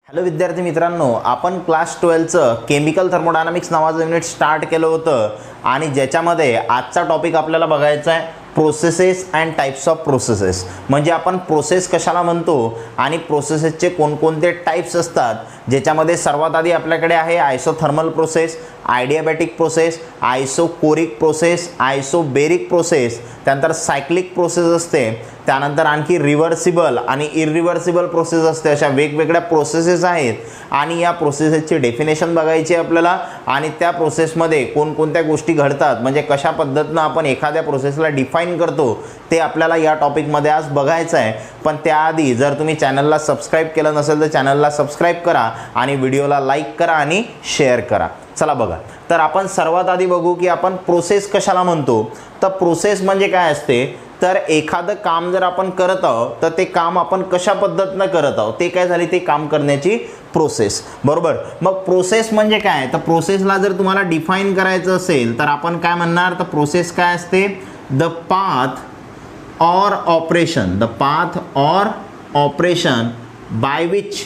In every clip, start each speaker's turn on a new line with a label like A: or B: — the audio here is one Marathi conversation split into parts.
A: हॅलो विद्यार्थी मित्रांनो, आपण क्लास 12चं केमिकल थर्मोडायनामिक्स नावाचं युनिट स्टार्ट केलं होतं आणि ज्याच्यामध्ये आजचा टॉपिक आपल्याला बघायचा आहे processes and types of processes. म्हणजे आपण प्रोसेस कशाला म्हणतो आणि प्रोसेसेसचे कोणकोणते टाइप्स असतात, ज्याच्यामध्ये सर्वात आधी आपल्याकडे आहे isothermal process, adiabatic process, isochoric process, isobaric process, त्यानंतर सायक्लिक प्रोसेस असते, त्यानंतर आणखी रिव्हर्सिबल आणि इरिव्हर्सिबल प्रोसेस असते. अशा वेगवेगळ्या प्रोसेसेस आहेत आणि या प्रोसेसेसची डेफिनेशन बघायची आहे आपल्याला आणि त्या प्रोसेसमध्ये कोणकोणत्या गोष्टी घडतात, म्हणजे कशा पद्धतीनं आपण एखाद्या प्रोसेसला डिफाईन करतो ते आपल्याला या टॉपिकमध्ये आज बघायचं आहे. पण त्याआधी जर तुम्ही चॅनलला सबस्क्राईब केलं नसेल तर चॅनलला सबस्क्राईब करा आणि व्हिडिओला लाईक करा आणि शेअर करा. चला बघा, तर आपण सर्वात आधी बघू की आपण प्रोसेस कशाला म्हणतो. तर प्रोसेस म्हणजे काय असते, तर एखादं काम जर आपण करत आहोत तर ते काम आपण कशा पद्धतीनं करत आहोत ते काय झाली, ते काम करण्याची प्रोसेस. बरोबर. मग प्रोसेस म्हणजे काय, तर प्रोसेसला जर तुम्हाला डिफाईन करायचं असेल तर आपण काय म्हणणार, तर प्रोसेस काय असते, the path or operation, the path or operation by which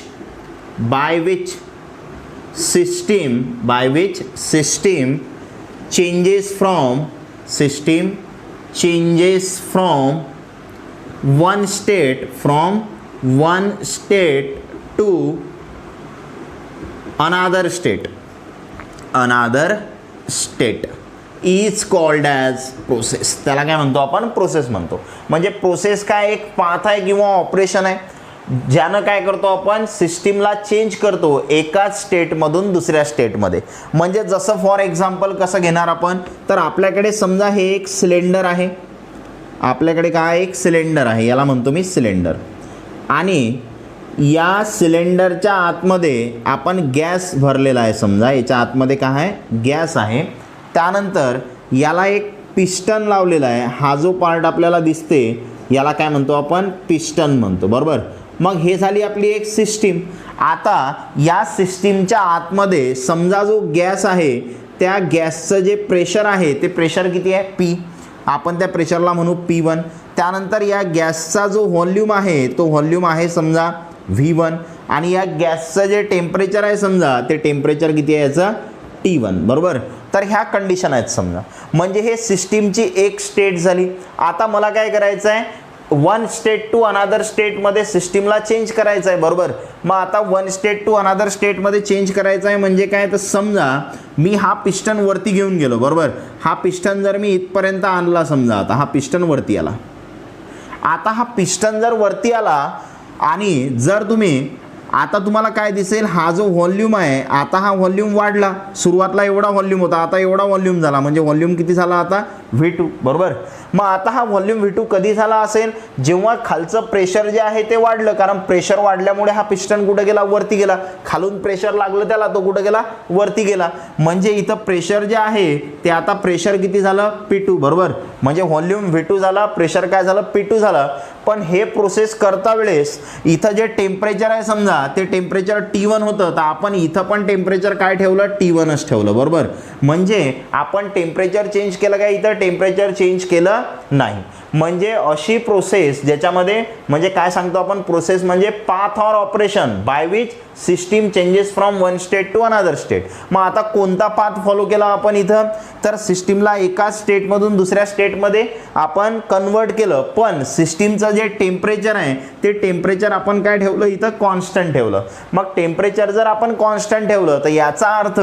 A: system changes from one state to another state is called as process. त्याला काय म्हणतो आपण, प्रोसेस म्हणतो. म्हणजे प्रोसेस काय एक पाथ आहे किंवा ऑपरेशन आहे ज्यानं काय करतो आपण, सिस्टीमला चेंज करतो एकाच स्टेटमधून दुसऱ्या स्टेटमध्ये. म्हणजे जसं फॉर एक्झाम्पल कसं घेणार आपण, तर आपल्याकडे समजा हे एक सिलेंडर आहे, आपल्याकडे काय एक सिलेंडर आहे, याला म्हणतो मी सिलेंडर, आणि या सिलेंडरच्या आतमध्ये आपण गॅस भरलेला आहे. समजा याच्या आतमध्ये काय आहे, गॅस आहे. त्यानंतर याला एक पिस्टन लावलेला आहे, हा जो पार्ट आपल्याला दिसते याला काय म्हणतो आपण, पिस्टन म्हणतो. बरोबर. मग हे झाली आपली एक सिस्टीम. आता या सिस्टीमच्या आतमध्ये समजा जो गॅस आहे त्या गॅसचं जे प्रेशर आहे ते प्रेशर किती आहे, पी. आपण त्या प्रेशरला म्हणू P1. त्यानंतर या गॅसचा जो व्हॉल्यूम आहे तो व्हॉल्यूम आहे समजा V1 आणि या गॅसचं जे टेम्परेचर आहे समजा ते टेम्परेचर किती आहे याचं, T1. बरोबर. तर ह्या कंडिशन आहेत समजा. म्हणजे हे सिस्टीमची एक स्टेट झाली. आता मला काय करायचं आहे, वन स्टेट टू अनादर स्टेटमध्ये सिस्टीमला चेंज करायचं आहे. बरोबर. मग आता वन स्टेट टू अनादर स्टेटमध्ये चेंज करायचं आहे म्हणजे काय, तर समजा मी हा पिस्टन वरती घेऊन गेलो. बरोबर. हा पिस्टन जर मी इथपर्यंत आणला समजा, आता हा पिस्टन वरती आला. आता हा पिस्टन जर वरती आला आणि जर आता तुम्हाला काय दिसेल, हा जो व्हॉल्यूम आहे आता हा व्हॉल्यूम वाढला. सुरुवातला एवढा व्हॉल्यूम होता, आता एवढा व्हॉल्यूम झाला. म्हणजे व्हॉल्यूम किती झाला आता, V2. बरोबर. मग आता हा व्हॉल्यूम V2 कधी झाला असेल, जेव्हा खालचं प्रेशर जे आहे ते वाढलं. कारण प्रेशर वाढल्यामुळे हा पिस्टन कुठे गेला, वरती गेला. खालून प्रेशर लागलं त्याला, तो कुठे गेला, वरती गेला. म्हणजे इथं प्रेशर जे आहे ते आता प्रेशर किती झालं, P2. बरोबर. म्हणजे व्हॉल्यूम V2 झाला, प्रेशर काय झालं, P2 झालं. पण हे प्रोसेस करता वेळेस इथं जे टेम्परेचर आहे समजा ते टेम्परेचर T1 होतं, तर आपण इथं पण टेम्परेचर काय ठेवलं, T1च ठेवलं. बरोबर. म्हणजे आपण टेम्परेचर चेंज केलं काय, इथं टेम्परेचर चेंज केलं नाही. म्हणजे अशी प्रोसेस ज्याच्यामध्ये, म्हणजे काय सांगतो आपण, प्रोसेस म्हणजे path or operation by which system changes from one state to another state. मग आता कोणता पाथ फॉलो केला आपण इथं, तर सिस्टीमला एका स्टेटमधून दुसऱ्या स्टेटमध्ये आपण कन्वर्ट केलं. पण सिस्टीमचं जे टेम्परेचर आहे ते टेम्परेचर आपण काय ठेवलं, इथं कॉन्स्टंट ठेवलं. मग टेम्परेचर जर आपण कॉन्स्टंट ठेवलं तर याचा अर्थ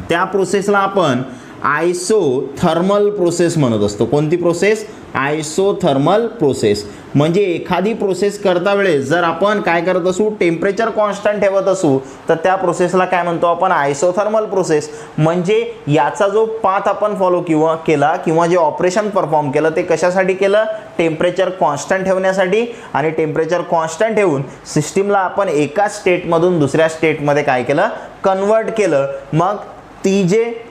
A: त्या प्रोसेसला आपण आयसोथर्मल प्रोसेस म्हणत असतो. कोणती प्रोसेस, आयसोथर्मल प्रोसेस. म्हणजे एखादी प्रोसेस करता वेळेस जर आपण काय करत असू, टेम्परेचर कॉन्स्टंट ठेवत असू तर त्या प्रोसेसला काय म्हणतो आपण, आयसोथर्मल प्रोसेस. म्हणजे याचा जो पाथ आपण फॉलो केला किंवा जे ऑपरेशन परफॉर्म केलं ते कशासाठी केलं, टेम्परेचर कॉन्स्टंट ठेवण्यासाठी. आणि टेम्परेचर कॉन्स्टंट ठेवून सिस्टीमला आपण एका स्टेटमधून दुसऱ्या स्टेटमध्ये काय केलं, कन्वर्ट केलं. मग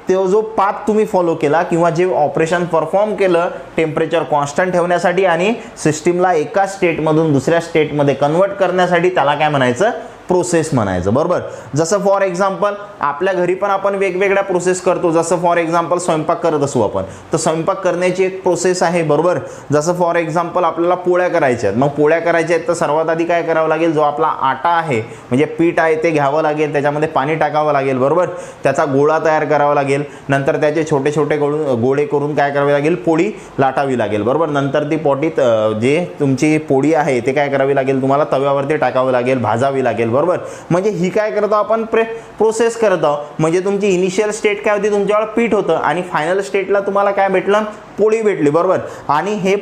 A: तो जो पाथ तुम्ही फॉलो केला किंवा जे ऑपरेशन परफॉर्म केलं टेम्परेचर कॉन्स्टंट ठेवण्यासाठी आणि सिस्टीमला एका स्टेटमधून दुसऱ्या स्टेटमध्ये कन्वर्ट करण्यासाठी, त्याला काय म्हणायचं, प्रोसेस म्हणायचं, बरोबर. जसं फॉर एक्झाम्पल आपल्या घरी पण आपण वेगवेगळ्या प्रोसेस करतो. जसं फॉर एक्झाम्पल स्वयंपाक करत असू आपण, तर स्वयंपाक करण्याची एक प्रोसेस आहे, बरोबर. जसं फॉर एक्झाम्पल आपल्याला पोळ्या करायच्या आहेत, मग पोळ्या करायच्या आहेत तर सर्वात आधी काय करावं लागेल, जो आपला आटा आहे म्हणजे पीठ आहे ते घ्यावं लागेल, त्याच्यामध्ये पाणी टाकावं लागेल, बरोबर. त्याचा गोळा तयार करावा लागेल, नंतर त्याचे छोटे छोटे गोळे करून काय करावे लागेल, पोळी लाटावी लागेल, बरोबर. नंतर ती पोटीत जे तुमची पोळी आहे ते काय करावी लागेल, तुम्हाला तव्यावरती टाकावं लागेल, भाजावी लागेल, बरोबर. म्हणजे ही काय करतो आपण, प्रोसेस करत आहोत. म्हणजे तुमची इनिशियल स्टेट काय होती, तुमच्यावर पीठ होतं आणि फायनल स्टेटला तुम्हाला काय भेटलं, पोळी भेटली, बरोबर. आणि हे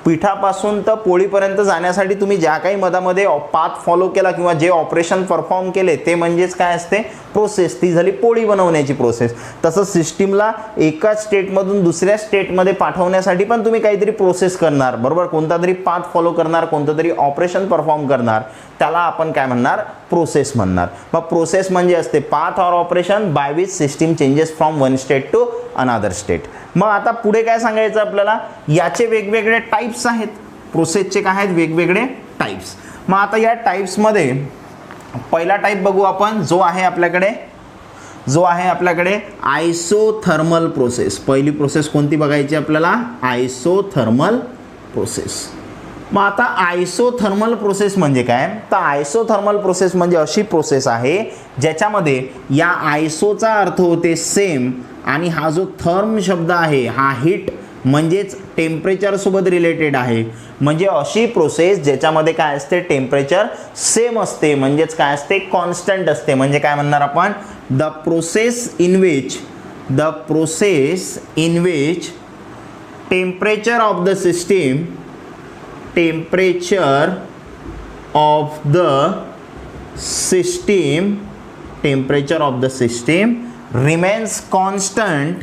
A: पिठापासून तर पोळीपर्यंत जाण्यासाठी तुम्ही ज्या काही मधामध्ये पाथ फॉलो केला किंवा जे ऑपरेशन परफॉर्म केले ते म्हणजेच काय असते, प्रोसेस. ती झाली पोळी बनवण्याची प्रोसेस. तसं सिस्टीमला एका स्टेटमधून दुसऱ्या स्टेटमध्ये पाठवण्यासाठी पण तुम्ही काहीतरी प्रोसेस करणार, बरोबर. कोणता तरी पाथ फॉलो करणार, कोणतं तरी ऑपरेशन परफॉर्म करणार, त्याला आपण काय म्हणणार, प्रोसेस म्हणणार. मग प्रोसेस म्हणजे असते path or operation by which system changes from one state to another state. मग आता पुढे काय सांगायचं आपल्याला, याचे वेगवेगळे टाइप्स आहेत. प्रोसेसचे काय आहेत, वेगवेगळे टाइप्स. मग आता या टाइप्समध्ये पहिला टाइप बघू आपण, जो आहे आपल्याकडे आयसोथर्मल प्रोसेस. पहिली प्रोसेस कोणती बघायची आपल्याला, आयसोथर्मल प्रोसेस. मग आता आयसोथर्मल प्रोसेस म्हणजे काय, तर आयसोथर्मल प्रोसेस म्हणजे अशी प्रोसेस आहे ज्याच्यामध्ये या आयसोचा अर्थ होते सेम आणि हा जो थर्म शब्द आहे हा हीट म्हणजेच टेम्परेचर सोबत रिलेटेड आहे. म्हणजे अशी प्रोसेस ज्याच्यामध्ये काय असते, टेम्परेचर सेम असते, म्हणजेच काय असते, कॉन्स्टंट असते. म्हणजे काय म्हणणार आपण, the process in which temperature of the system remains constant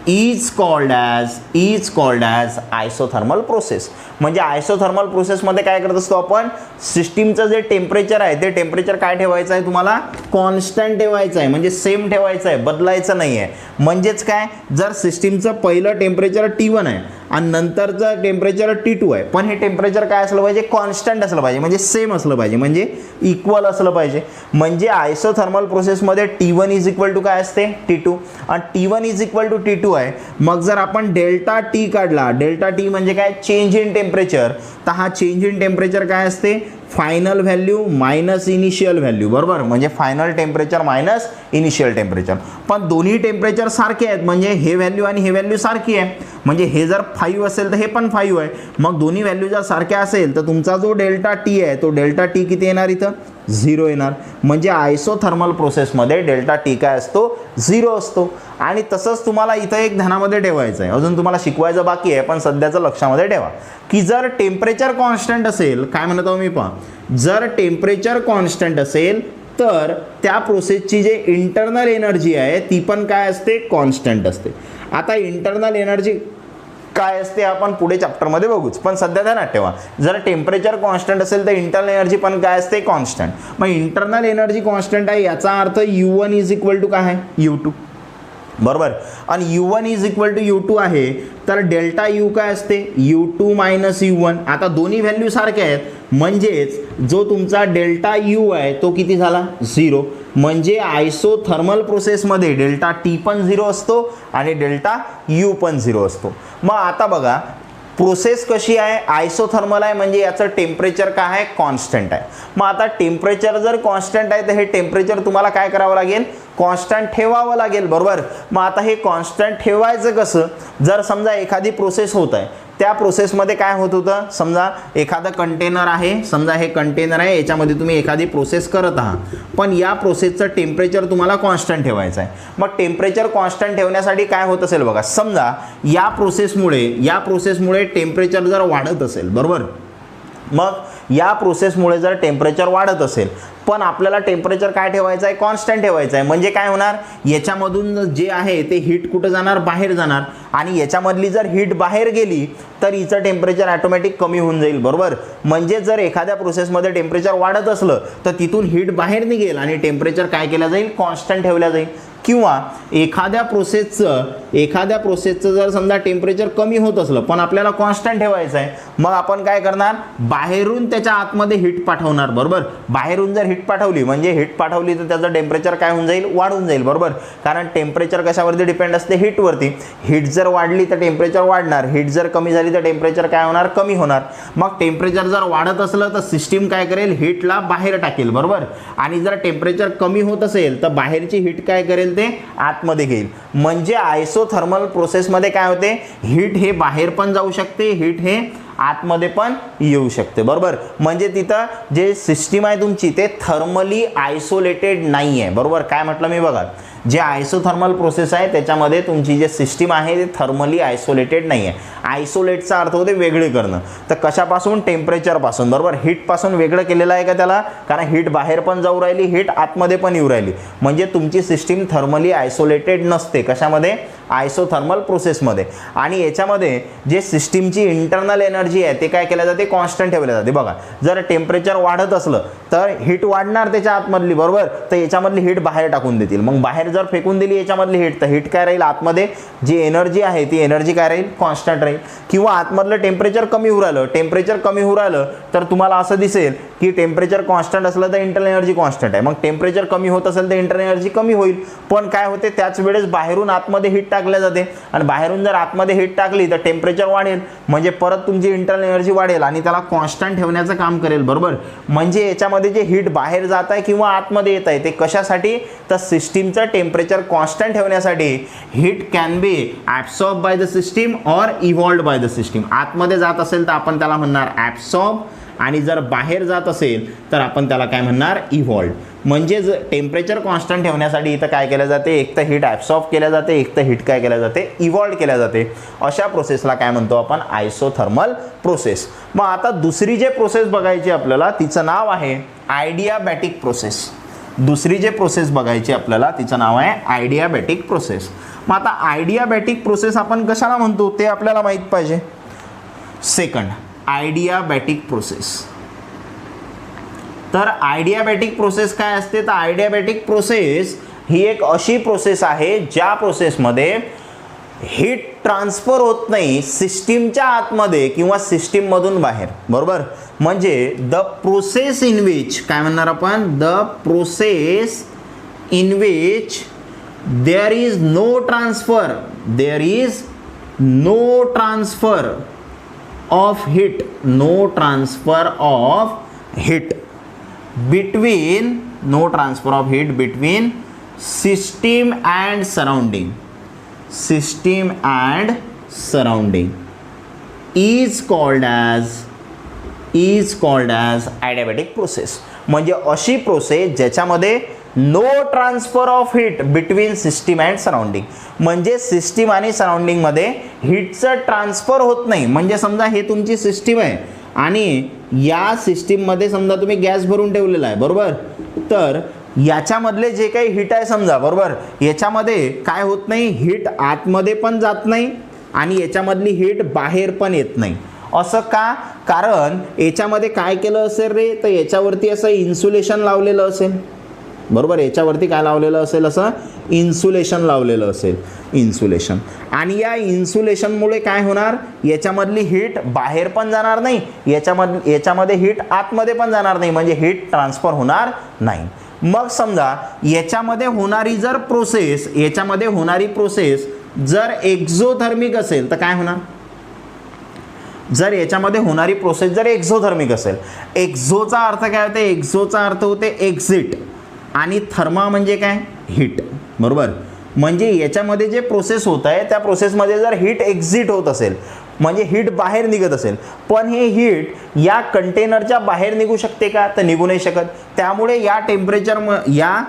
A: is called as isothermal process. म्हणजे आयसोथर्मल प्रोसेसमध्ये काय करत असतो आपण, सिस्टीमचं जे टेम्परेचर आहे ते टेम्परेचर काय ठेवायचं आहे, तुम्हाला कॉन्स्टंट ठेवायचं आहे, म्हणजे सेम ठेवायचं आहे, बदलायचं नाही आहे. म्हणजेच काय, जर सिस्टीमचं पहिलं टेम्परेचर T1 आहे आणि नंतरचं टेम्परेचर T2 आहे, पण हे टेम्परेचर काय असलं पाहिजे, कॉन्स्टंट असलं पाहिजे, म्हणजे सेम असलं पाहिजे, म्हणजे इक्वल असलं पाहिजे. म्हणजे आयसोथर्मल प्रोसेसमध्ये T1 इज इक्वल टू काय असते, T2, आणि T1 is equal to T2 आहे. मग जर आपण डेल्टा T काढला, डेल्टा T म्हणजे काय, चेंज इन टेम्परेचर, तर हा चेंज इन टेम्परेचर काय असते, final value minus initial value, बरोबर. म्हणजे final temperature minus initial temperature. पण दोन्ही टेम्परेचर सारखे आहेत, म्हणजे हे व्हॅल्यू आणि हे व्हॅल्यू सारखी आहे. म्हणजे हे जर 5 असेल तर हे पण 5 आहे. मग दोन्ही व्हॅल्यू जर सारख्या असेल तर तुमचा जो डेल्टा T आहे तो डेल्टा T किती येणार, इथं 0 येणार. म्हणजे आयसोथर्मल प्रोसेसमध्ये डेल्टा T काय असतो, 0 असतो. आणि तसंच तुम्हाला इथं एक ध्यानामध्ये ठेवायचं आहे, अजून तुम्हाला शिकवायचं बाकी आहे पण सध्याचं लक्षामध्ये ठेवा, की जर टेम्परेचर कॉन्स्टंट असेल, काय म्हणत आहो मी पहा, जर टेम्परेचर कॉन्स्टंट असेल तर त्या प्रोसेसची जे इंटरनल एनर्जी आहे ती पण काय असते, कॉन्स्टंट असते. आता इंटरनल एनर्जी काय असते आपण पुढे चॅप्टरमध्ये बघूच, पण सध्या ध्यानात ठेवा, जर टेम्परेचर कॉन्स्टंट असेल तर इंटरनल एनर्जी पण काय असते, कॉन्स्टंट. मग इंटरनल एनर्जी कॉन्स्टंट आहे याचा अर्थ U1 इज इक्वल टू काय आहे, U2, बरोबर. आणि U1 is equal to U2 आहे तर डेल्टा U काय असते, U2 मायनस U1. आता दोन्ही व्हॅल्यू सारख्या आहेत, म्हणजेच जो तुमचा डेल्टा U आहे तो किती झाला, 0. म्हणजे आयसोथर्मल प्रोसेसमध्ये डेल्टा T पण 0 असतो आणि डेल्टा U पण 0 असतो. मग आता बघा प्रोसेस कशी आहे, आयसोथर्मल आहे, म्हणजे याचं टेम्परेचर काय आहे, कॉन्स्टंट आहे. मग आता टेम्परेचर जर कॉन्स्टंट आहे तर हे टेम्परेचर तुम्हाला काय करावं लागेल, कॉन्स्टंट ठेवावं लागेल, बरोबर. मग आता हे कॉन्स्टंट ठेवायचं कसं, जर समजा एखादी प्रोसेस होत आहे, त्या प्रोसेसमध्ये काय होत होतं, समजा एखादं कंटेनर आहे, समजा हे कंटेनर आहे, याच्यामध्ये तुम्ही एखादी प्रोसेस करत आहात, पण या प्रोसेसचं टेम्परेचर तुम्हाला कॉन्स्टंट ठेवायचं आहे. मग टेम्परेचर कॉन्स्टंट ठेवण्यासाठी काय होत असेल बघा, समजा या प्रोसेसमुळे टेम्परेचर जर वाढत असेल, बरोबर. मग या प्रोसेसमुळे जर टेम्परेचर वाढत असेल पण आपल्याला टेम्परेचर काय ठेवायचं आहे, कॉन्स्टंट ठेवायचं आहे. म्हणजे काय होणार, याच्यामधून जे आहे ते हीट कुठं जाणार, बाहेर जाणार. आणि याच्यामधली जर हीट बाहेर गेली तर हिचं टेम्परेचर ऑटोमॅटिक कमी होऊन जाईल. बरोबर, म्हणजे जर एखाद्या प्रोसेसमध्ये टेम्परेचर वाढत असलं तर तिथून हीट बाहेर निघेल आणि टेम्परेचर काय केलं जाईल, कॉन्स्टंट ठेवलं जाईल. किंवा एखाद्या प्रोसेसचं जर समजा टेम्परेचर कमी होत असलं पण आपल्याला कॉन्स्टंट ठेवायचं आहे, मग आपण काय करणार, बाहेरून त्याच्या आतमध्ये हीट पाठवणार. बरोबर, बाहेरून जर हीट पाठवली तर त्याचं टेम्परेचर काय होऊन जाईल, वाढून जाईल. बरोबर, कारण टेम्परेचर कशावरती डिपेंड असते, हीटवरती. हीट जर वाढली तर टेम्परेचर वाढणार, हीट जर कमी झाली तर टेम्परेचर काय होणार, कमी होणार. मग टेम्परेचर जर वाढत असलं तर सिस्टीम काय करेल, हीटला बाहेर टाकेल. बरोबर, आणि जर टेम्परेचर कमी होत असेल तर बाहेरची हीट काय करेल, ते आतमध्ये घेईल. म्हणजे आयसोथर्मल प्रोसेसमध्ये काय होते, हीट हे बाहेर पण जाऊ शकते, हीट हे आतमध्ये पण येऊ शकते. बरोबर, म्हणजे तिथं जे सिस्टीम आहे तुमची ते थर्मली आयसोलेटेड नाही आहे. बरोबर, काय म्हटलं मी बघा, जे आयसोथर्मल प्रोसेस आहे त्याच्यामध्ये तुमची जे सिस्टीम आहे ते थर्मली आयसोलेटेड नाही आहे. आयसोलेटचा अर्थ होते वेगळे करणं. तर कशापासून, टेम्परेचरपासून. बरोबर, हीटपासून वेगळं केलेलं आहे का त्याला, कारण हीट बाहेर पण जाऊ राहिली, हीट आतमध्ये पण येऊ राहिली. म्हणजे तुमची सिस्टीम थर्मली आयसोलेटेड नसते. कशामध्ये, आयसोथर्मल प्रोसेसमध्ये. आणि याच्यामध्ये जे सिस्टीमची इंटरनल एनर्जी आहे ते काय केलं जाते, कॉन्स्टंट ठेवले जाते. बघा, जर टेम्परेचर वाढत असलं तर हीट वाढणार त्याच्या आतमधली. बरोबर, तर याच्यामधली हीट बाहेर टाकून देतील. मग बाहेर जर फेकून दिली याच्यामधली हीट तर हीट काय राहील, आतमध्ये जी एनर्जी आहे ती एनर्जी काय राहील, कॉन्स्टंट राहील. किंवा आतमधलं टेम्परेचर कमी होऊ राहिलं तर तुम्हाला असं दिसेल की टेम्परेचर कॉन्स्टंट असलं तर इंटरनल एनर्जी कॉन्स्टंट आहे. मग टेम्परेचर कमी होत असेल तर इंटरनल एनर्जी कमी होईल. पण काय होते, त्याच वेळेस बाहेरून आतमध्ये हीट टाकल्या जाते आणि बाहेरून जर आतमध्ये हीट टाकली तर टेम्परेचर वाढेल. म्हणजे परत तुमची इंटरनल एनर्जी वाढेल आणि त्याला कॉन्स्टंट ठेवण्याचं काम करेल. बरोबर, म्हणजे याच्यामध्ये जे हीट बाहेर जात आहे किंवा आतमध्ये येत आहे ते कशासाठी, तर सिस्टीमचं टेम्परेचर कॉन्स्टंट ठेवण्यासाठी. Heat can be absorb by the system or evolved by the system. आतमध्ये जात असेल तर आपण त्याला म्हणणार ॲब्सॉर्ब, आणि जर बाहेर जात असेल तर आपण त्याला काय म्हणणार, इव्हॉल्व्ड. म्हणजे टेम्परेचर कॉन्स्टंट ठेवण्यासाठी इथं काय केलं जाते, एक तर हीट ॲब्सॉर्ब केल्या जाते, एक तर हीट काय केल्या जाते, इव्हॉल्व्ड केल्या जाते. अशा प्रोसेसला काय म्हणतो आपण, आयसोथर्मल प्रोसेस. मग आता दुसरी जे प्रोसेस बघायची आपल्याला तिचं नाव आहे आयडियाबॅटिक प्रोसेस. दुसरी जे प्रोसेस बघायची आपल्याला तिचं नाव आहे आयडियाबॅटिक प्रोसेस. मग आता आयडियाबॅटिक प्रोसेस आपण कशाला म्हणतो ते आपल्याला माहीत पाहिजे. Second, adiabatic process. तर आयडियाबॅटिक प्रोसेस काय असते, तर आयडियाबॅटिक प्रोसेस ही एक अशी प्रोसेस आहे ज्या प्रोसेसमध्ये हीट ट्रान्सफर होत नाही सिस्टीमच्या आतमध्ये किंवा सिस्टीममधून बाहेर. बरोबर, म्हणजे द प्रोसेस इन विच, काय म्हणणार आपण, the process in which there is no transfer of heat, no transfer of heat between system and surrounding is called as adiabatic process. म्हणजे अशी प्रोसेस ज्याच्यामध्ये no transfer of heat between system and surrounding. म्हणजे सिस्टीम आणि सराउंडिंगमध्ये हीटचं ट्रान्सफर होत नाही. म्हणजे समजा हे तुमची सिस्टीम आहे आणि या सिस्टीममध्ये समजा तुम्ही गॅस भरून ठेवलेला आहे. बरोबर, तर याच्यामधले जे काही हीट आहे समजा, बरोबर, याच्यामध्ये काय होत नाही, हीट आतमध्ये पण जात नाही आणि याच्यामधली हीट बाहेर पण येत नाही. असं का, कारण याच्यामध्ये काय केलं असेल रे, तर याच्यावरती असं इन्सुलेशन लावलेलं असेल. बरोबर, याच्यावरती काय लावलेलं असेल, असं इन्सुलेशन लावलेलं असेल, इन्सुलेशन. आणि या इन्सुलेशनमुळे काय होणार, याच्यामधली हीट बाहेर पण जाणार नाही, याच्यामध्ये हीट आतमध्ये पण जाणार नाही. म्हणजे हीट ट्रान्सफर होणार नाही. मग समजा याच्यामध्ये होणारी प्रोसेस जर एक्झोथर्मिक असेल तर काय होणार, जर याच्यामध्ये होणारी प्रोसेस जर एक्झोथर्मिक असेल. एक्झोचा अर्थ काय होते, एक्झोचा अर्थ होते एक्झिट आणि थर्मा म्हणजे काय, हीट. बरोबर, म्हणजे याच्यामध्ये जे प्रोसेस होत आहे त्या प्रोसेसमध्ये जर हीट एक्झिट होत असेल म्हणजे हीट बाहेर निघत असेल, पण हे हीट या कंटेनरच्या बाहेर निघू शकते का, तर निघू नाही शकत. त्यामुळे या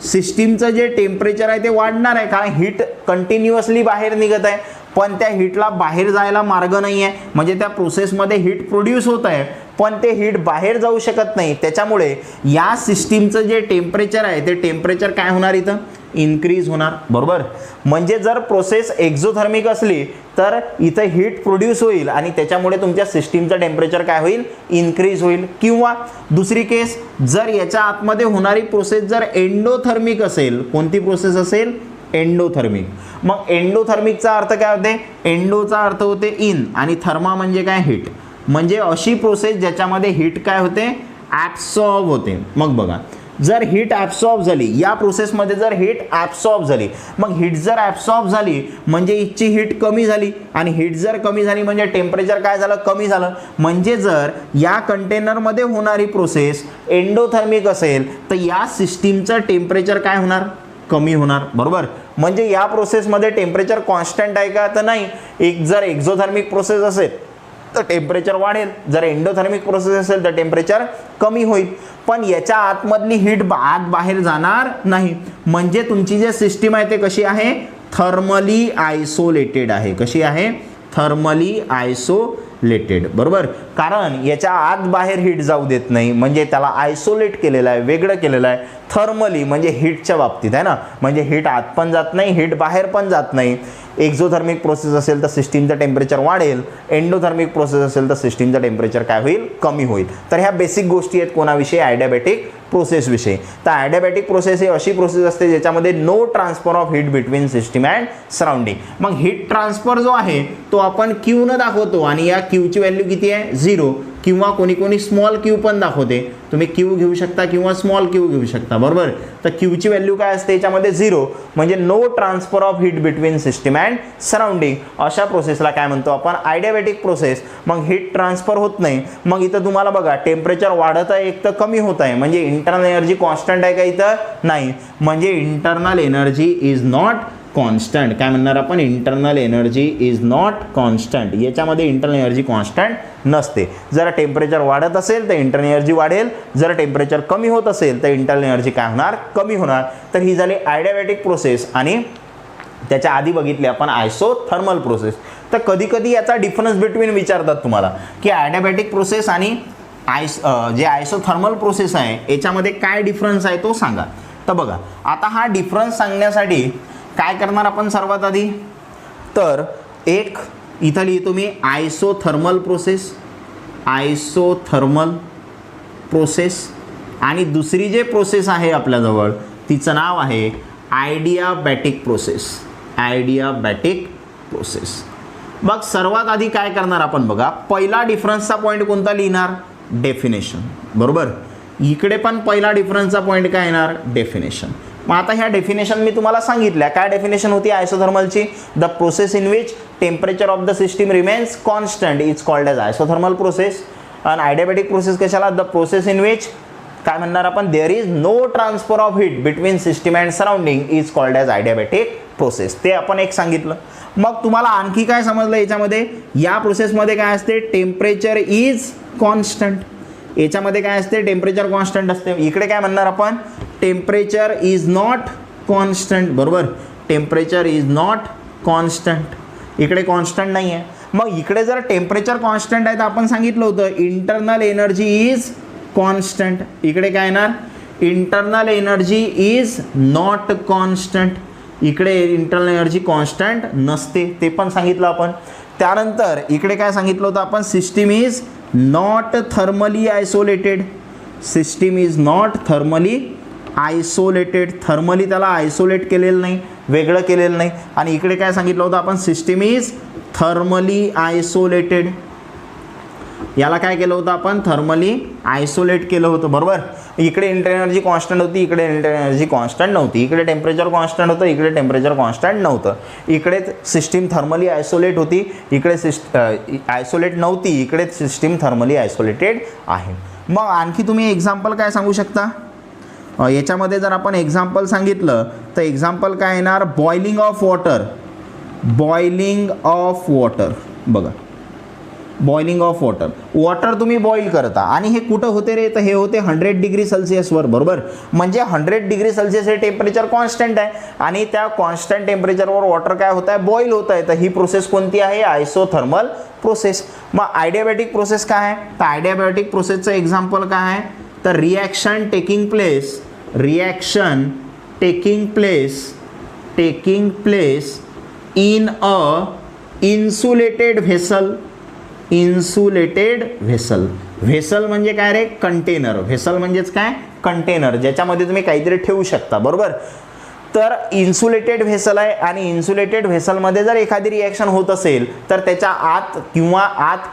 A: सिस्टीमचं जे टेम्परेचर आहे ते वाढणार आहे, कारण हीट कंटिन्युअसली बाहेर निघत आहे. पण त्या हीटला बाहेर जायला मार्ग नाही आहे. म्हणजे त्या प्रोसेसमध्ये हीट प्रोड्यूस होत आहे पण ते हीट बाहेर जाऊ शकत नाही, त्याच्यामुळे या सिस्टीमचं जे टेम्परेचर आहे ते टेम्परेचर काय होणार इथं इन्क्रीज होणार, बरोबर. म्हणजे जर प्रोसेस एक्झोथर्मिक असली तर इथं हीट प्रोड्यूस होईल आणि त्याच्यामुळे तुमच्या सिस्टीमचं टेम्परेचर काय होईल इन्क्रीज होईल. किंवा दुसरी केस, जर याच्या आतमध्ये होणारी प्रोसेस जर एंडोथर्मिक असेल, कोणती प्रोसेस असेल एंडोथर्मिक. मग एंडोथर्मिकचा अर्थ काय होते, एंडोचा अर्थ होते इन आणि थर्मा म्हणजे काय हीट, म्हणजे अशी प्रोसेस ज्याच्यामध्ये हीट काय होते ॲब्सॉर्ब होते. मग बघा, जर हीट ॲब्सॉर्ब झाली या प्रोसेसमध्ये, जर हीट ॲब्सॉर्ब झाली, मग हीट जर ॲब्सॉर्ब झाली म्हणजे इथची हीट कमी झाली आणि हीट जर कमी झाली म्हणजे टेम्परेचर काय झालं कमी झालं. म्हणजे जर या कंटेनरमध्ये होणारी प्रोसेस एंडोथर्मिक असेल तर या सिस्टीमचं टेम्परेचर काय होणार कमी होणार, बरोबर. म्हणजे या प्रोसेसमध्ये टेम्परेचर कॉन्स्टंट आहे का तर नाही. एक जर एक्झोथर्मिक प्रोसेस असेल तर टेम्परेचर वाढेल, जर एंडोथर्मिक प्रोसेस असेल तर टेम्परेचर कमी होईल. पण याच्या आतमधली हीट आत बाहेर जाणार नाही. म्हणजे तुमची जी सिस्टीम आहे ते कशी आहे थर्मली आयसोलेटेड आहे. कशी आहे थर्मली आयसोलेटेड, बरोबर. कारण याच्या आत बाहेर हीट जाऊ देत नाही, म्हणजे त्याला आयसोलेट केलेलं आहे, वेगळं केलेलं आहे. थर्मली म्हणजे हीटच्या बाबतीत आहे ना, म्हणजे हीट आत पण जात नाही, हीट बाहेर पण जात नाही. एक्झोथर्मिक प्रोसेस असेल तर सिस्टीमचं टेम्परेचर वाढेल, एंडोथर्मिक प्रोसेस असेल तर सिस्टीमचं टेम्परेचर काय होईल कमी होईल. तर ह्या बेसिक गोष्टी आहेत कोणाविषयी ॲडियाबॅटिक प्रोसेसविषयी. तर ॲडियाबॅटिक प्रोसेस ही अशी प्रोसेस असते ज्याच्यामध्ये no transfer of heat between system and surrounding. मग हीट ट्रान्सफर जो आहे तो आपण क्यूनं दाखवतो आणि या क्यूची व्हॅल्यू किती आहे 0, किंवा कोणी कोणी स्मॉल क्यू पण दाखवते. तुम्ही क्यू घेऊ शकता किंवा स्मॉल क्यू घेऊ शकता, बरोबर. तर क्यूची व्हॅल्यू काय असते याच्यामध्ये 0, म्हणजे no transfer of heat between system and surrounding. अशा प्रोसेसला काय म्हणतो आपण ॲडियाबॅटिक प्रोसेस. मग हीट ट्रान्सफर होत नाही. मग इथं तुम्हाला बघा टेम्परेचर वाढत आहे एक तर कमी होत आहे, म्हणजे इंटरनल एनर्जी कॉन्स्टंट आहे का इथं नाही. म्हणजे internal energy is not constant. काय म्हणणार आपण internal energy is not constant. याच्यामध्ये इंटरनल एनर्जी कॉन्स्टंट नसते. जर टेम्परेचर वाढत असेल तर इंटरनल एनर्जी वाढेल, जर टेम्परेचर कमी होत असेल तर इंटरनल एनर्जी काय होणार कमी होणार. तर ही झाली ॲडियाबॅटिक प्रोसेस. आणि त्याच्या आधी बघितली आपण आयसोथर्मल प्रोसेस. तर कधी कधी याचा डिफरन्स बिटवीन विचारतात तुम्हाला की ॲडियाबॅटिक प्रोसेस आणि जे आयसोथर्मल प्रोसेस आहे याच्यामध्ये काय डिफरन्स आहे तो सांगा. तर बघा, आता हा डिफरन्स सांगण्यासाठी काय करणार आपण सर्वात आधी, तर एक इथं लिहितो मी आयसोथर्मल प्रोसेस, आयसोथर्मल प्रोसेस. आणि दुसरी जे प्रोसेस आहे आपल्याजवळ तिचं नाव आहे आयडियाबॅटिक प्रोसेस, आयडियाबॅटिक प्रोसेस. मग सर्वात आधी काय करणार आपण बघा, पहिला डिफरन्सचा पॉईंट कोणता लिहिणार डेफिनेशन, बरोबर. इकडे पण पहिला डिफरन्सचा पॉईंट काय येणार डेफिनेशन. मग आता ह्या डेफिनेशन मी तुम्हाला सांगितल्या. काय डेफिनेशन होती आयसोथर्मलची, the process in which temperature of the system remains constant is called as isothermal process. आणि आयडियाबॅटिक प्रोसेस कशाला, द प्रोसेस इन विच काय म्हणणार आपण there is no transfer of heat between system and surrounding is called as adiabatic process. ते आपण एक सांगितलं. मग तुम्हाला आणखी काय समजलं याच्यामध्ये, या प्रोसेसमध्ये काय असते टेम्परेचर इज कॉन्स्टंट. याच्यामध्ये काय असते टेम्परेचर कॉन्स्टंट असते. इकडे काय म्हणणार आपण टेम्परेचर इज नॉट कॉन्स्टंट, बरोबर. टेम्परेचर इज नॉट कॉन्स्टंट, इकडे कॉन्स्टंट नाही आहे. मग इकडे जर टेम्परेचर कॉन्स्टंट आहे तर आपण सांगितलं होतं इंटरनल एनर्जी इज कॉन्स्टंट. इकडे काय येणार internal energy is not constant. इकडे इंटरनल एनर्जी कॉन्स्टंट नसते, ते पण सांगितलं आपण. त्यानंतर इकडे काय सांगितलं होतं आपण system is not thermally isolated, system is not thermally isolated. Thermally त्याला आयसोलेट केलेलं नाही, वेगळं केलेलं नाही. आणि इकडे काय सांगितलं होतं आपण सिस्टीम इज थर्मली आयसोलेटेड. याला काय केलं होतं आपण थर्मली आयसोलेट केलं होतं, बरोबर. इकडे इंटरनल एनर्जी कॉन्स्टंट होती, इकडे इंटरनल एनर्जी कॉन्स्टंट नव्हती. इकडे टेम्परेचर कॉन्स्टंट होतं, इकडे टेम्परेचर कॉन्स्टंट नव्हतं. इकडे सिस्टीम थर्मली आयसोलेट होती, इकडे आयसोलेट नव्हती. इकडे सिस्टीम थर्मली आयसोलेटेड आहे. मग आणखी तुम्ही एक्झाम्पल काय सांगू शकता याच्यामध्ये, जर आपण एक्झाम्पल सांगितलं तर एक्झाम्पल काय येणार boiling of water, boiling of water. बघा बॉइलिंग ऑफ वॉटर. वॉटर तुम्ही बॉईल करता आणि हे कुठं होते रे, तर हे होते 100 डिग्री सेल्सिअसवर, बरोबर. म्हणजे 100 डिग्री सेल्सिअस हे टेम्परेचर कॉन्स्टंट आहे आणि त्या कॉन्स्टंट टेम्परेचरवर वॉटर काय होत आहे, बॉईल होत आहे. तर ही प्रोसेस कोणती आहे, आयसोथर्मल प्रोसेस. मग आयडियाबॅटिक प्रोसेस काय आहे, तर आयडियाबॅटिक प्रोसेसचं एक्झाम्पल काय आहे, तर reaction taking place in a insulated vessel. Vessel म्हणजे काय रे, कंटेनर. व्हेसल म्हणजेच काय, कंटेनर, ज्याच्यामध्ये तुम्ही काहीतरी ठेवू शकता, बरोबर. तर इन्सुलेटेड व्हेसल आहे आणि इन्सुलेटेड व्हेसलमध्ये जर एखादी रिॲक्शन होत असेल तर त्याच्या आत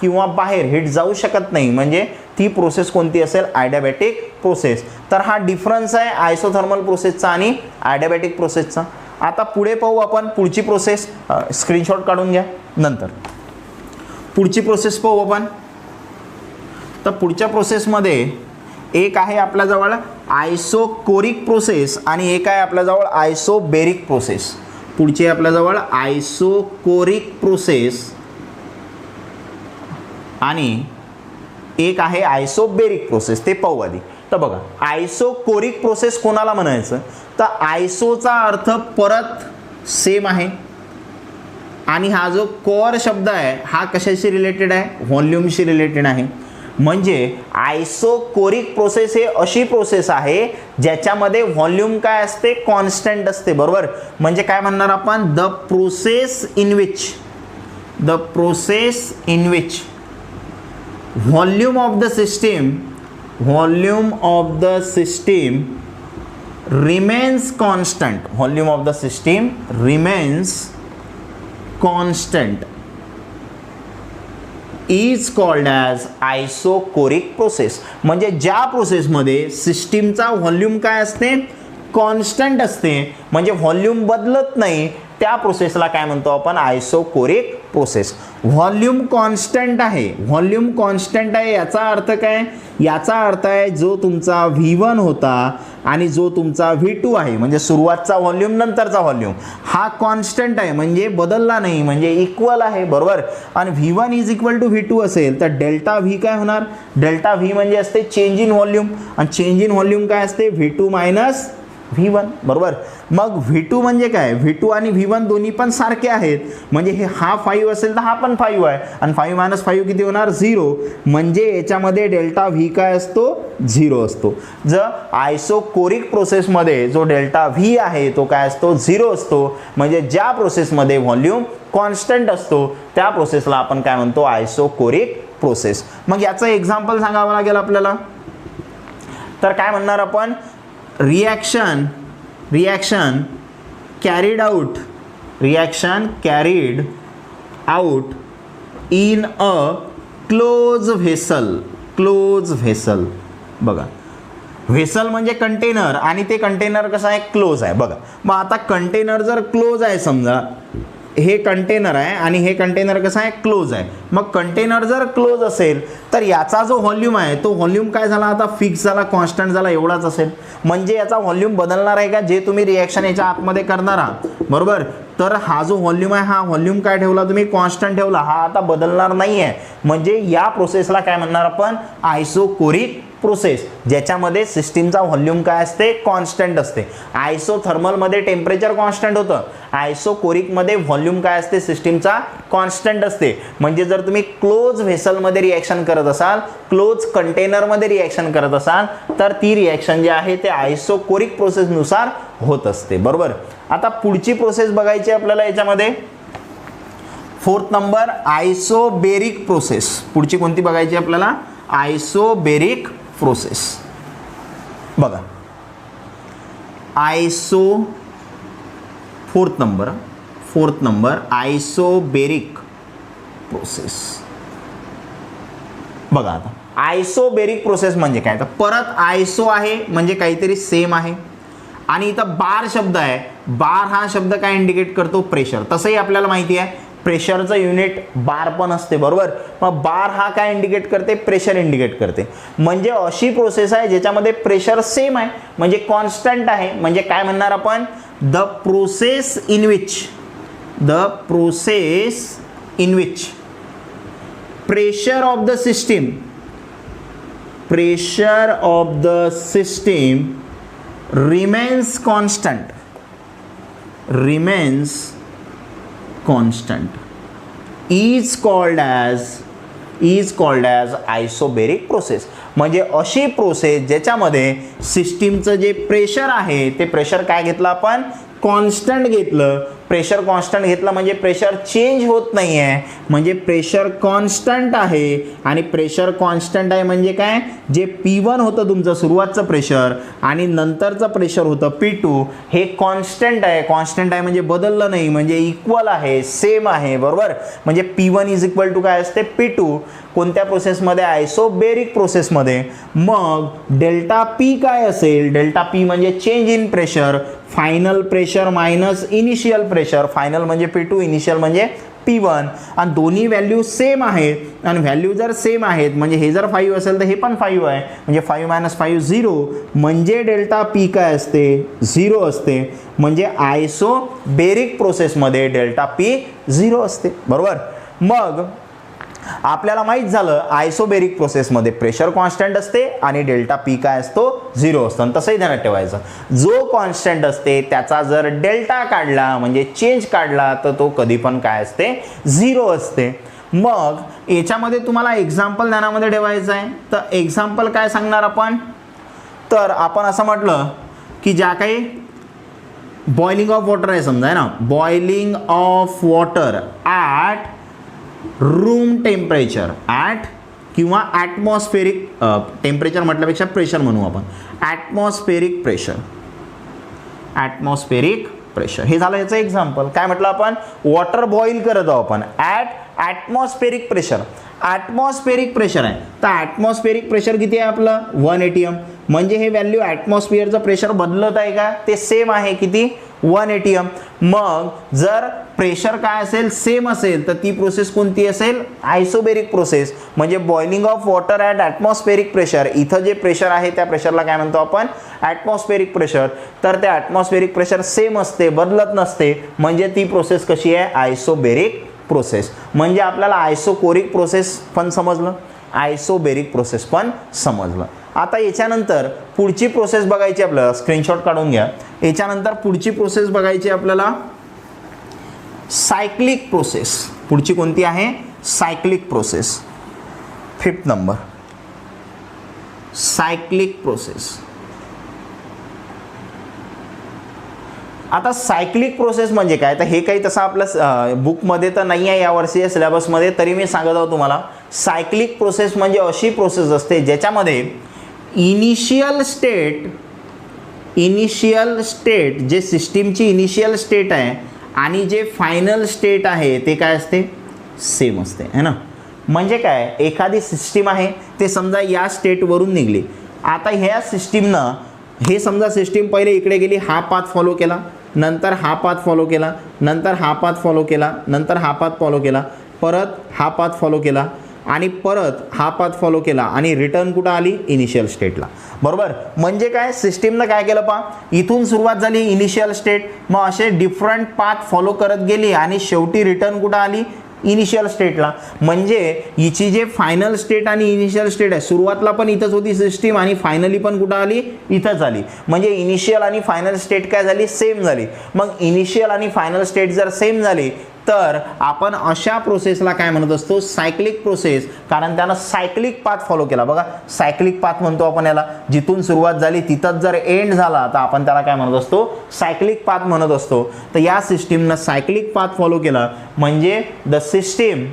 A: किंवा बाहेर हीट जाऊ शकत नाही, म्हणजे ती प्रोसेस कोणती असेल, आयडियाबॅटिक प्रोसेस. तर हा डिफरन्स आहे आयसोथर्मल प्रोसेसचा आणि आयडियाबॅटिक प्रोसेसचा. आता पुढे पाहू आपण पुढची प्रोसेस, स्क्रीनशॉट काढून घ्या. नंतर पुढची प्रोसेस पाहू आपण. तर पुढच्या प्रोसेसमध्ये एक आहे आपल्याजवळ आयसोकोरिक प्रोसेस आणि एक आहे आपल्याजवळ आयसोबेरिक प्रोसेस. पुढची आपल्याजवळ आयसोकोरिक प्रोसेस आणि एक आहे आयसोबेरिक प्रोसेस. ते पाहू आधी. तर बघा, आयसोकोरिक प्रोसेस कोणाला म्हणायचं, तर आयसोचा अर्थ परत सेम आहे आणि हा जो कोर शब्द आहे हा कशाशी रिलेटेड आहे, व्हॉल्यूमशी रिलेटेड आहे. म्हणजे आयसोकोरिक प्रोसेस हे अशी प्रोसेस आहे ज्याच्यामध्ये व्हॉल्यूम काय असते, कॉन्स्टंट असते, बरोबर. म्हणजे काय म्हणणार आपण, the process in which volume of the system remains constant is called as isochoric process. म्हणजे ज्या प्रोसेसमध्ये सिस्टीमचा व्हॉल्यूम काय असते, कॉन्स्टंट असते, म्हणजे व्हॉल्यूम बदलत नाही, त्या प्रोसेसला काय म्हणतो आपण, आयसोकोरिक प्रोसेस. व्हॉल्यूम कॉन्स्टंट आहे याचा अर्थ काय, याचा अर्थ आहे जो तुमचा V1 होता आणि जो तुमचा V2 आहे, म्हणजे सुरुवातचा व्हॉल्यूम नंतरचा व्हॉल्यूम हा कॉन्स्टंट आहे, म्हणजे बदलला नाही, म्हणजे इक्वल आहे, बरोबर. आणि V1 is equal to V2 असेल तर डेल्टा V काय होणार, डेल्टा V म्हणजे असते चेंज इन व्हॉल्यूम आणि चेंज इन व्हॉल्यूम काय असते, V2 मायनस V1, बरोबर. मग V2 म्हणजे काय, V2 आणि V1 दोन्ही पण सारखे आहेत, म्हणजे हे हा 5 असेल तर हा पण 5 आहे आणि 5 मायनस 5 किती होणार, 0. म्हणजे याच्यामध्ये डेल्टा V काय असतो, 0 असतो. जर आयसोकोरिक प्रोसेसमध्ये जो डेल्टा V आहे तो काय असतो, 0 असतो. म्हणजे ज्या प्रोसेसमध्ये व्हॉल्यूम कॉन्स्टंट असतो त्या प्रोसेसला आपण काय म्हणतो, आयसोकोरिक प्रोसेस. मग याचं एक्झाम्पल सांगावं लागेल आपल्याला. तर काय म्हणणार आपण, reaction carried out in a closed vessel. बघा, व्हेसल म्हणजे कंटेनर आणि ते कंटेनर कसं आहे, क्लोज आहे. बघा, मग आता कंटेनर जर क्लोज आहे, समजा हे कंटेनर आहे आणि हे कंटेनर कसं आहे, क्लोज आहे. मग कंटेनर जर क्लोज असेल तर याचा जो व्हॉल्यूम आहे तो व्हॉल्यूम काय झाला, आता फिक्स झाला, कॉन्स्टंट झाला, एवढाच असेल. म्हणजे याचा व्हॉल्यूम बदलणार आहे का, जे तुम्ही रिॲक्शन याच्या आतमध्ये करणार आहात, बरोबर. तर हा जो व्हॉल्यूम आहे हा व्हॉल्यूम काय ठेवला तुम्ही, कॉन्स्टंट ठेवला, हा आता बदलणार नाही आहे. म्हणजे या प्रोसेसला काय म्हणणार आपण, आयसोकोरिक प्रोसेस, ज्याच्यामध्ये सिस्टीमचा व्हॉल्यूम काय असते, कॉन्स्टंट असते. आयसोथर्मलमध्ये टेम्परेचर कॉन्स्टंट होतं, आयसोकोरिकमध्ये व्हॉल्यूम काय असते, सिस्टीमचा कॉन्स्टंट असते. म्हणजे जर तुम्ही क्लोज व्हेसलमध्ये रिॲक्शन करत असाल, क्लोज कंटेनरमध्ये रिॲक्शन करत असाल तर ती रिॲक्शन जी आहे ते आयसोकोरिक प्रोसेसनुसार होत असते, बरोबर. आता पुढची प्रोसेस बघायची आपल्याला याच्यामध्ये. 4th number आयसोबेरिक process. पुढची कोणती बघायची आपल्याला, आयसोबेरिक प्रोसेस. बघा, 4th नंबर आयसोबेरिक प्रोसेस. बघा, आता आयसोबेरिक प्रोसेस म्हणजे काय, तर परत आयसो आहे म्हणजे काहीतरी सेम आहे आणि इथं बार शब्द आहे. बार हा शब्द काय इंडिकेट करतो, प्रेशर. तसंही आपल्याला माहिती आहे प्रेशरचं युनिट बार पण असते, बरोबर. मग बार हा काय इंडिकेट करते, प्रेशर इंडिकेट करते. म्हणजे अशी प्रोसेस आहे ज्याच्यामध्ये प्रेशर सेम आहे, म्हणजे कॉन्स्टंट आहे. म्हणजे काय म्हणणार आपण, the process in which pressure of the system, pressure of the system remains constant is called as isobaric process. म्हणजे अशी प्रोसेस ज्याच्यामध्ये सिस्टीमचं जे प्रेशर आहे ते प्रेशर काय घेतलं आपण, कॉन्स्टंट घेतलं. प्रेशर कॉन्स्टंट घेतलं म्हणजे प्रेशर चेंज होत नाही आहे, म्हणजे प्रेशर कॉन्स्टंट आहे. आणि प्रेशर कॉन्स्टंट आहे म्हणजे काय, जे P1 होतं तुमचं सुरुवातचं प्रेशर आणि नंतरचं प्रेशर होतं P2 हे कॉन्स्टंट आहे. कॉन्स्टंट आहे म्हणजे बदललं नाही, म्हणजे इक्वल आहे, सेम आहे, बरोबर. म्हणजे P1 इज इक्वल टू काय असते, P2. कोणत्या प्रोसेसमध्ये, आयसोबेरिक प्रोसेसमध्ये. मग डेल्टा P काय असेल, डेल्टा P म्हणजे change in pressure, final pressure minus initial pressure. Final म्हणजे P2, इनिशियल म्हणजे P1. आणि दोन्ही व्हॅल्यू सेम आहेत आणि व्हॅल्यू जर सेम आहेत म्हणजे हे जर 5 असेल तर हे पण 5 आहे, म्हणजे 5 - 5 0, म्हणजे डेल्टा P काय असते, 0 असते. म्हणजे आयसोबेरिक प्रोसेसमध्ये डेल्टा P 0 असते, बरोबर. मग आपल्याला माहीत झालं आयसोबेरिक प्रोसेसमध्ये प्रेशर कॉन्स्टंट असते आणि डेल्टा P काय असतो, 0 असतो. आणि तसंही ध्यानात ठेवायचं, जो कॉन्स्टंट असते त्याचा जर डेल्टा काढला म्हणजे चेंज काढला तर तो कधी पण काय असते, 0 असते. मग याच्यामध्ये तुम्हाला एक्झाम्पल ध्यानामध्ये ठेवायचं आहे. तर एक्झाम्पल काय सांगणार आपण, तर आपण असं म्हटलं की ज्या काही बॉइलिंग ऑफ वॉटर आहे समजा, आहे ना, boiling of water at room temperature, at किंवा ॲटमॉस्फेरिक टेम्परेचर म्हटल्यापेक्षा प्रेशर म्हणू आपण, ॲटमॉस्फेरिक प्रेशर. हे झालं याचं एक्झाम्पल. काय म्हटलं आपण, वॉटर बॉईल करत आहोत आपण at atmospheric pressure. Atmospheric pressure आहे तर ॲटमॉस्फेरिक प्रेशर किती आहे आपलं, 1 atm. म्हणजे हे व्हॅल्यू ॲटमॉस्फिअरचं प्रेशर बदलत आहे का, ते सेम आहे, किती, 1 atm. मग जर प्रेशर काय असेल, सेम असेल तर ती प्रोसेस कोणती असेल, आयसोबेरिक प्रोसेस. म्हणजे boiling of water at atmospheric pressure, इथं जे प्रेशर आहे त्या प्रेशरला काय म्हणतो आपण, ॲटमॉस्फेरिक प्रेशर. तर त्या ॲटमॉस्फेरिक प्रेशर सेम असते, बदलत नसते, म्हणजे ती प्रोसेस कशी आहे, आयसोबेरिक प्रोसेस. म्हणजे आपल्याला आयसोकोरिक प्रोसेस पण समजलं, आयसोबेरिक प्रोसेस पण समजलं. आता याच्यानंतर पुढची प्रोसेस बघायची आपल्याला, स्क्रीनशॉट काढून घ्या. याच्यानंतर पुढची प्रोसेस बघायची आपल्याला सायक्लिक प्रोसेस. पुढची कोणती आहे, cyclic process. 5th number, cyclic process. आता सायक्लिक प्रोसेस म्हणजे काय, तर हे काही तसं आपल्या बुकमध्ये तर नाही आहे यावर्षी सिलेबसमध्ये, तरी मी सांगत आहोत तुम्हाला. सायक्लिक प्रोसेस म्हणजे अशी प्रोसेस असते ज्याच्यामध्ये इनिशियल स्टेट जे सिस्टीमची इनिशियल स्टेट आहे आणि जे फायनल स्टेट आहे ते काय असते, सेम असते, है ना. म्हणजे काय, एखादी सिस्टीम आहे ते समजा या स्टेटवरून निघली. आता ह्या सिस्टीमनं, हे समजा सिस्टीम पहिले इकडे गेली, हा पाथ फॉलो केला, नंतर हा पाथ फॉलो केला, नंतर हा पाथ फॉलो केला, नंतर हा पाथ फॉलो केला, परत हा पाथ फॉलो केला आणि परत हा पाथ फॉलो केला आणि रिटर्न कुठं आली, इनिशियल स्टेटला, बरोबर. म्हणजे काय, सिस्टीमनं काय केलं पहा, इथून सुरुवात झाली इनिशियल स्टेट, मग असे डिफरंट पाथ फॉलो करत गेली आणि शेवटी रिटर्न कुठं आली, इनिशियल स्टेटला. म्हणजे हिची जे फायनल स्टेट आणि इनिशियल स्टेट आहे, सुरुवातला पण इथंच होती सिस्टीम आणि फायनली पण कुठं आली, इथंच आली. म्हणजे इनिशियल आणि फायनल स्टेट काय झाली, सेम झाली. मग इनिशियल आणि फायनल स्टेट जर सेम झाली तर आपण अशा प्रोसेसला काय म्हणत असतो, सायक्लिक प्रोसेस. कारण त्यानं सायक्लिक पाथ फॉलो केला. बघा, सायक्लिक पाथ म्हणतो आपण याला, जिथून सुरुवात झाली तिथंच जर एंड झाला तर आपण त्याला काय म्हणत असतो, सायक्लिक पाथ म्हणत असतो. तर या सिस्टीमनं सायक्लिक पाथ फॉलो केला म्हणजे the system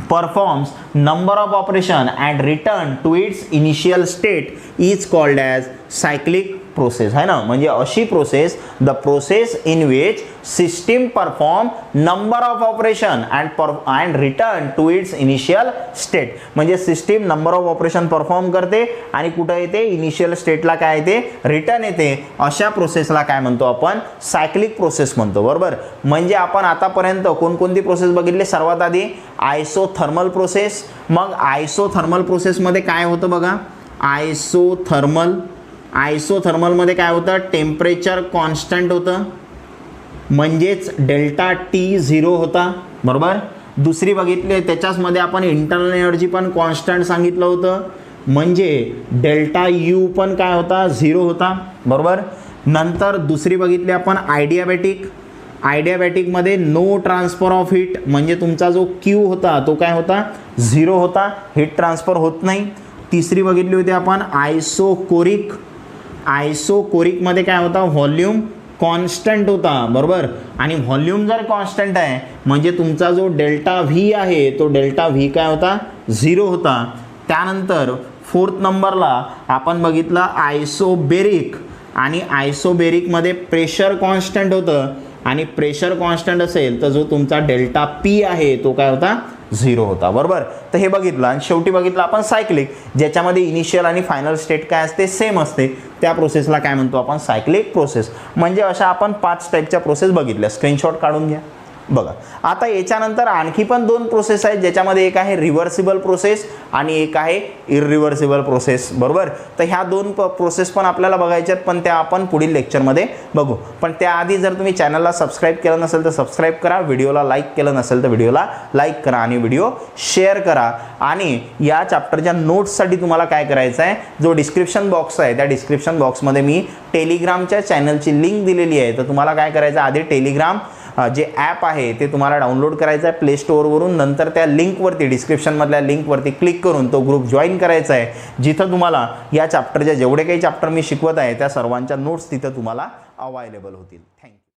A: performs number of operation and return to its initial state is called as cyclic process, है ना. म्हणजे अशी process, the process in which system perform number of operation and return to its initial state. म्हणजे system number of operation perform करते आणि कुठं येते, इनिशियल स्टेटला काय येते, रिटर्न येते. अशा प्रोसेसला काय म्हणतो आपण, सायक्लिक प्रोसेस म्हणतो, बरोबर. म्हणजे आपण आतापर्यंत कोणकोणती प्रोसेस बघितली, सर्वात आधी आयसोथर्मल प्रोसेस. मग आयसोथर्मल प्रोसेसमध्ये काय होतं बघा, आयसोथर्मलमध्ये काय होतं, टेम्परेचर कॉन्स्टंट होतं, म्हणजेच डेल्टा T 0 होता, बरोबर. दुसरी बघितली त्याच्याचमध्ये आपण इंटरनल एनर्जी पण कॉन्स्टंट सांगितलं होतं, म्हणजे डेल्टा यू पण काय होता 0 होता, बरोबर. नंतर दुसरी बघितली आपण आयडियाबॅटिक. आयडियाबॅटिकमध्ये नो ट्रान्सफर ऑफ हीट, म्हणजे तुमचा जो क्यू होता तो काय होता 0 होता, हीट ट्रान्सफर होत नाही. तिसरी बघितली होती आपण आयसोकोरिक. आयसोकोरिकमध्ये काय होता व्हॉल्यूम कॉन्स्टंट होता, बरोबर. आणि व्हॉल्यूम जर कॉन्स्टंट आहे म्हणजे तुमचा जो डेल्टा व्ही आहे तो डेल्टा व्ही काय होता 0 होता. त्यानंतर फोर्थ नंबरला आपण बघितलं आयसोबेरिक. आणि आयसोबेरिकमध्ये प्रेशर कॉन्स्टंट होतं, आणि प्रेशर कॉन्स्टंट असेल तर जो तुमचा डेल्टा पी आहे तो काय होता 0 होता, बरोबर. तर हे बघितलं. आणि शेवटी बघितलं आपण सायक्लिक, ज्याच्यामध्ये इनिशियल आणि फायनल स्टेट काय असते सेम असते, त्या प्रोसेसला काय म्हणतो आपण सायक्लिक प्रोसेस. म्हणजे अशा आपण 5 टाईपच्या प्रोसेस बघितल्या. स्क्रीनशॉट काढून घ्या. बघा आता याच्यानंतर आणखी पण 2 प्रोसेस आहेत, ज्याच्यामध्ये एक आहे रिव्हर्सिबल प्रोसेस आणि एक आहे इरिव्हर्सिबल प्रोसेस, बरोबर. तर ह्या 2 प्रोसेस पण आपल्याला बघायच्या आहेत, पण त्या आपण पुढील लेक्चरमध्ये बघू. पण त्याआधी जर तुम्ही चॅनलला सबस्क्राईब केलं नसेल तर सबस्क्राईब करा, व्हिडिओला लाईक केलं नसेल तर व्हिडिओला लाईक करा आणि व्हिडिओ शेअर करा. आणि या चॅप्टरच्या नोट्ससाठी तुम्हाला काय करायचं आहे, जो डिस्क्रिप्शन बॉक्स आहे त्या डिस्क्रिप्शन बॉक्समध्ये मी टेलिग्रामच्या चॅनलची लिंक दिलेली आहे. तर तुम्हाला काय करायचं, आधी टेलिग्राम जे ॲप आहे ते तुम्हाला डाउनलोड करायचं आहे प्ले स्टोअरवरून. नंतर त्या लिंकवरती डिस्क्रिप्शनमधल्या लिंकवरती क्लिक करून तो ग्रुप जॉईन करायचा आहे, जिथं तुम्हाला या चॅप्टरच्या जेवढे काही चॅप्टर मी शिकवत आहे त्या सर्वांच्या नोट्स तिथं तुम्हाला अवेलेबल होतील. थँक्यू.